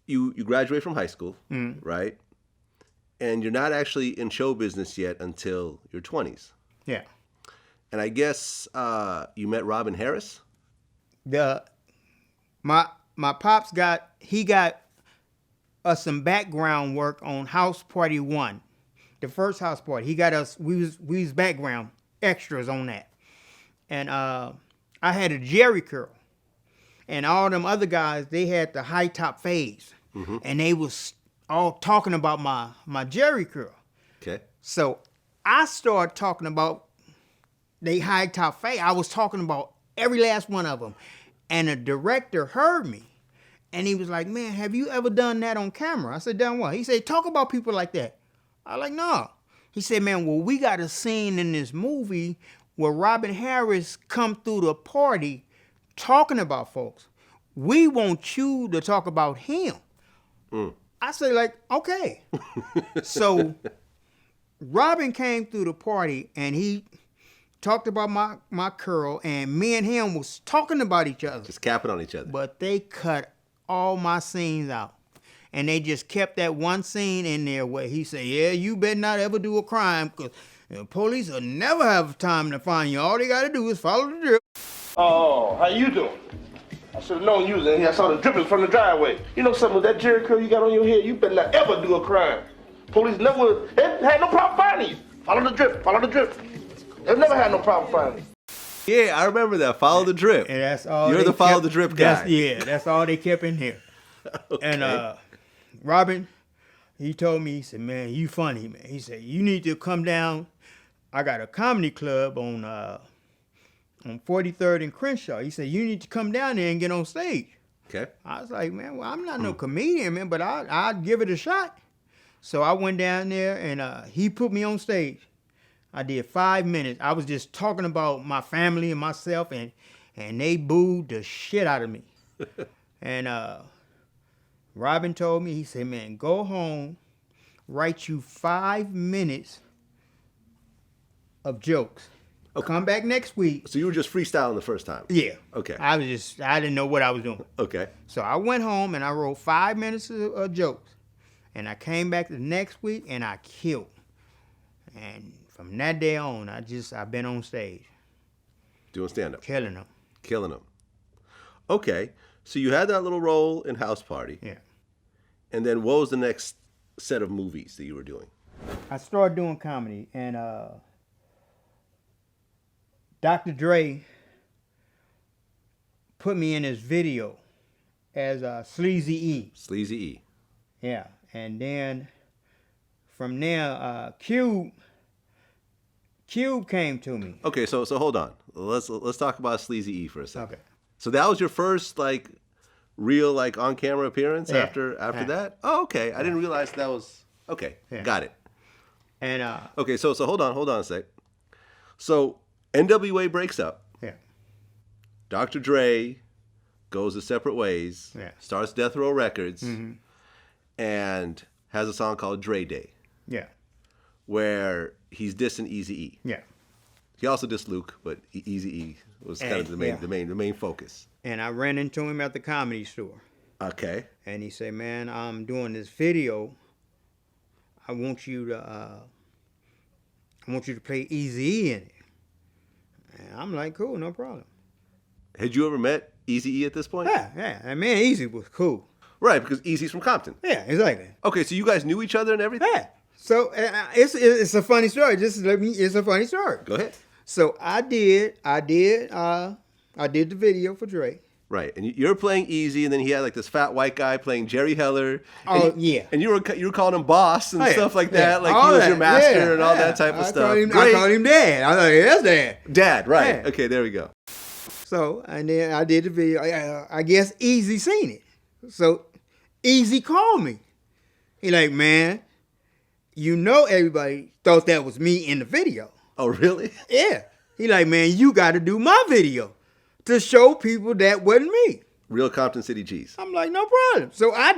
you graduate from high school, right? And you're not actually in show business yet until your 20s. Yeah. And I guess you met Robin Harris? My pops got us some background work on House Party 1. The first house party. He got us, we was background extras on that. And I had a Jerry curl. And all them other guys, they had the high top fades. Mm-hmm. And they was all talking about my Jerry curl. Okay. So I started talking about they high top fade. I was talking about every last one of them. And the director heard me. And he was like, man, have you ever done that on camera? I said, done what? He said, talk about people like that. I was like, no. He said, man, well, we got a scene in this movie where Robin Harris come through the party talking about folks. We want you to talk about him. I say, like, okay. So Robin came through the party and he talked about my curl, and me and him was talking about each other. Just capping on each other. But they cut all my scenes out. And they just kept that one scene in there where he said, yeah, you better not ever do a crime because the police will never have time to find you. All they got to do is follow the drip. Oh, how you doing? I should have known you was in here. I saw the drippings from the driveway. You know something with that Jerry curl you got on your head? You better not ever do a crime. Police never had no problem finding you. Follow the drip. Follow the drip. They've never had no problem finding you. Yeah, I remember that. Follow the drip. And that's all. You're the follow the drip guy. That's all they kept in here. Okay. And Robin, he told me, he said, man, you funny, man. He said, you need to come down. I got a comedy club on 43rd and Crenshaw. He said, you need to come down there and get on stage. Okay. I was like, man, well, I'm not no comedian, man, but I'd give it a shot. So I went down there and he put me on stage. I did 5 minutes. I was just talking about my family and myself, and they booed the shit out of me. And Robin told me, he said, man, go home, write you 5 minutes of jokes. Okay. Come back next week. So you were just freestyling the first time? Yeah. Okay. I didn't know what I was doing. Okay. So I went home and I wrote 5 minutes of jokes. And I came back the next week and I killed. And from that day on, I've been on stage. Doing stand-up? Killing them. Killing them. Okay. So you had that little role in House Party. Yeah. And then what was the next set of movies that you were doing? I started doing comedy, and Dr. Dre put me in his video as Sleazy-E. Sleazy-E. Yeah. And then from there, Cube came to me. Okay, so hold on. Let's talk about Sleazy-E for a second. Okay. So that was your first real on camera appearance after that? Oh, okay. I didn't realize that was okay. Yeah. Got it. And okay, so hold on a sec. So NWA breaks up. Yeah. Dr. Dre goes his separate ways. Yeah. Starts Death Row Records. Mm-hmm. And has a song called Dre Day. Yeah. Where he's dissing Eazy-E. Yeah. He also dissed Luke, but Eazy-E was kind of the main focus. And I ran into him at the Comedy Store. Okay. And he said, man, I'm doing this video. I want you to play Eazy-E in it. And I'm like, cool, no problem. Had you ever met Eazy-E at this point? Yeah. And man, Eazy was cool. Right, because Eazy's from Compton. Yeah, exactly. Okay, so you guys knew each other and everything? Yeah. So it's a funny story. It's a funny story. Go ahead. So I did the video for Dre. Right, and you're playing Eazy, and then he had this fat white guy playing Jerry Heller. Oh, yeah. And you were calling him boss and stuff like that, like all he was your master and all that type of stuff. I called him Dad. I thought, that's Dad. Dad, right. Yeah. Okay, there we go. So, and then I did the video. I guess Eazy seen it. So Eazy called me. He like, man, everybody thought that was me in the video. Oh, really? Yeah. He like, man, you got to do my video to show people that wasn't me. Real Compton City G's. I'm like, no problem. So I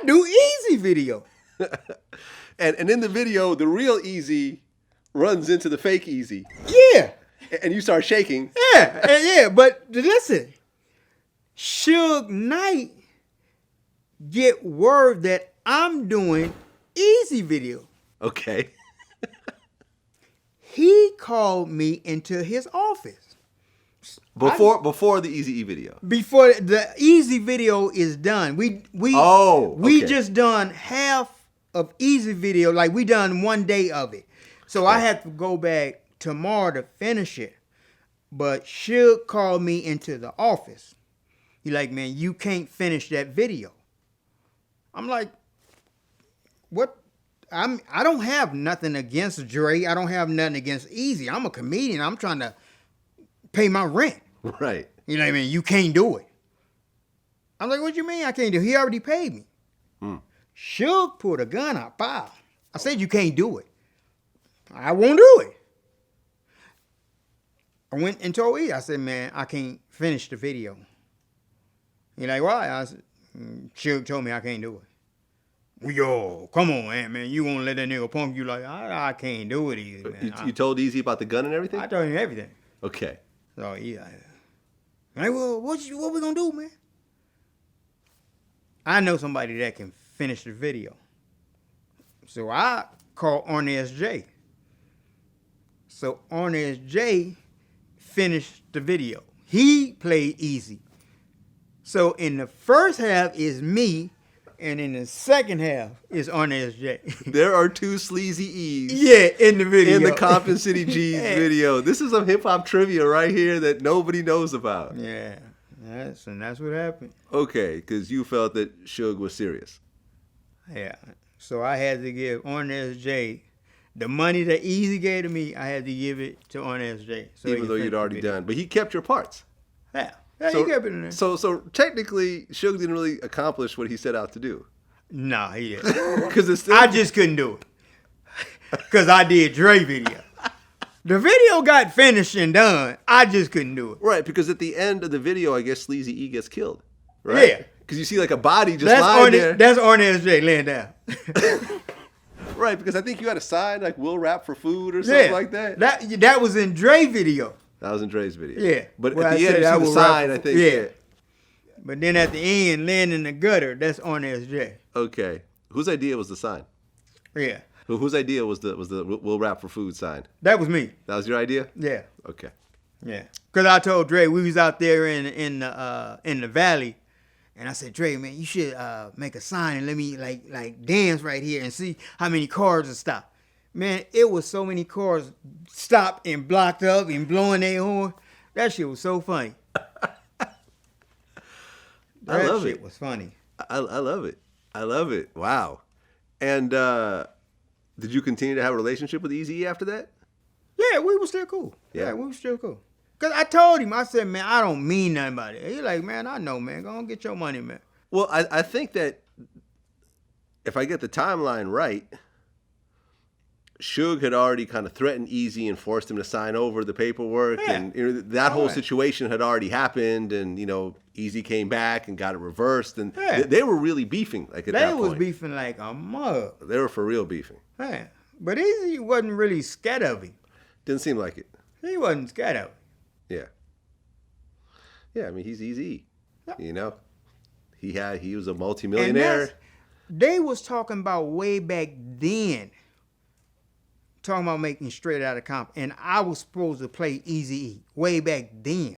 do Eazy video. and in the video, the real Eazy runs into the fake Eazy. Yeah. And you start shaking. Yeah. But listen, Suge Knight get word that I'm doing Eazy video. Okay. He called me into his office. Before the Eazy-E video. Before the Eazy video is done. We okay. just done half of Eazy video, like we done one day of it. So I had to go back tomorrow to finish it. But Suge called me into the office. He like, man, you can't finish that video. I'm like, what? I don't have nothing against Dre. I don't have nothing against Eazy. I'm a comedian. I'm trying to pay my rent. Right. You know what I mean? You can't do it. I'm like, what you mean I can't do it? He already paid me. Suge pulled a gun out. Pow. I said, you can't do it. I won't do it. I went and told E. I said, man, I can't finish the video. He like, why? I said, Suge told me I can't do it. Yo, come on, man. You won't let that nigga punk you like, I can't do it either, man. You told Eazy about the gun and everything? I told him everything. Okay. So, yeah. I'm like, well, what we gonna do, man? I know somebody that can finish the video. So I called Arnez J. So Arnez J finished the video. He played Eazy. So in the first half is me, and in the second half is Arnez J. There are two Sleazy-E's. Yeah, in the video. In the Compton City G video. This is some hip-hop trivia right here that nobody knows about. Yeah, that's what happened. Okay, because you felt that Suge was serious. Yeah, so I had to give Arnez J the money that Eazy gave to me. I had to give it to Arnez J. So even though you'd already done. But he kept your parts. Yeah, So, he kept it in there. So technically, Suge didn't really accomplish what he set out to do. No, he didn't. Because I just couldn't do it. Because I did Dre video. The video got finished and done. I just couldn't do it. Right, because at the end of the video, I guess Sleazy-E gets killed. Right? Yeah. Because you see like a body just lying there. That's Arnez J laying down. Right, because I think you had a sign like "We'll rap for food" or something like that. That was in Dre video. That was in Dre's video. Yeah. But Well, at the I end, said I you see the will rap sign, for I food. think. Yeah. But then at the end, laying in the gutter, that's Arnez J. Okay. Whose idea was the sign? Yeah. Whose idea was the "We'll rap for food" sign? That was me. That was your idea? Yeah. Okay. Yeah. Because I told Dre, we was out there in the valley, and I said, Dre, man, you should make a sign and let me like dance right here and see how many cars will stop. Man, it was so many cars stopped and blocked up and blowing their horn. That shit was so funny. I love shit it. was funny. I love it. I love it. Wow. And did you continue to have a relationship with Eazy-E after that? Yeah, we were still cool. Yeah, we were still cool. Because I told him, I said, man, I don't mean nothing by it. He's like, man, I know, man. Go on, get your money, man. Well, I think that if I get the timeline right, Suge had already kind of threatened Eazy and forced him to sign over the paperwork, and that whole situation had already happened, and Eazy came back and got it reversed, and they were really beefing like at that point. They was beefing like a mug. They were for real beefing. Yeah. But Eazy wasn't really scared of him. Didn't seem like it. He wasn't scared of him. Yeah. Yeah, I mean, he's Eazy-E. Yeah. He was a multimillionaire. They was talking about way back then. Talking about making Straight Outta Compton. And I was supposed to play Eazy-E way back then.